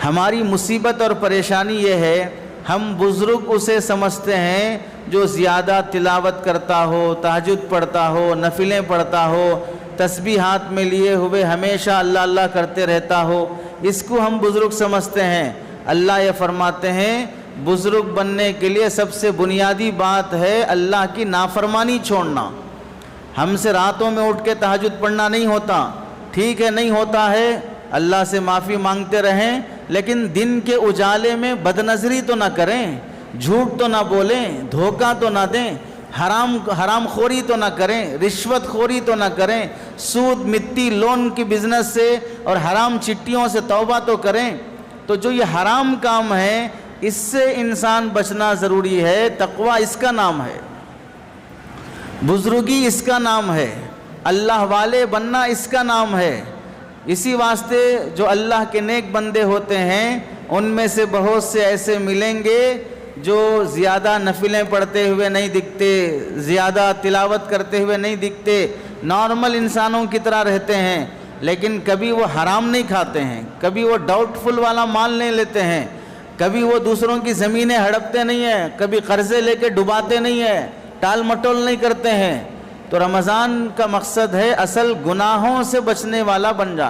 ہماری مصیبت اور پریشانی یہ ہے، ہم بزرگ اسے سمجھتے ہیں جو زیادہ تلاوت کرتا ہو، تہجد پڑھتا ہو، نفلیں پڑھتا ہو، تسبیح ہاتھ میں لیے ہوئے ہمیشہ اللہ اللہ کرتے رہتا ہو، اس کو ہم بزرگ سمجھتے ہیں۔ اللہ یہ فرماتے ہیں بزرگ بننے کے لیے سب سے بنیادی بات ہے اللہ کی نافرمانی چھوڑنا۔ ہم سے راتوں میں اٹھ کے تہجد پڑھنا نہیں ہوتا، ٹھیک ہے نہیں ہوتا ہے، اللہ سے معافی مانگتے رہیں، لیکن دن کے اجالے میں بدنظری تو نہ کریں، جھوٹ تو نہ بولیں، دھوکہ تو نہ دیں، حرام خوری تو نہ کریں، رشوت خوری تو نہ کریں، سود مٹی لون کی بزنس سے اور حرام چٹیوں سے توبہ تو کریں۔ تو جو یہ حرام کام ہے اس سے انسان بچنا ضروری ہے۔ تقوی اس کا نام ہے، بزرگی اس کا نام ہے، اللہ والے بننا اس کا نام ہے۔ اسی واسطے جو اللہ کے نیک بندے ہوتے ہیں ان میں سے بہت سے ایسے ملیں گے جو زیادہ نفلیں پڑھتے ہوئے نہیں دکھتے، زیادہ تلاوت کرتے ہوئے نہیں دکھتے، نارمل انسانوں کی طرح رہتے ہیں، لیکن کبھی وہ حرام نہیں کھاتے ہیں، کبھی وہ ڈاؤٹ فل والا مال نہیں لیتے ہیں، کبھی وہ دوسروں کی زمینیں ہڑپتے نہیں ہیں، کبھی قرضے لے کے ڈباتے نہیں ہیں، ٹال مٹول نہیں کرتے ہیں۔ تو رمضان کا مقصد ہے اصل گناہوں سے بچنے والا بن جانا۔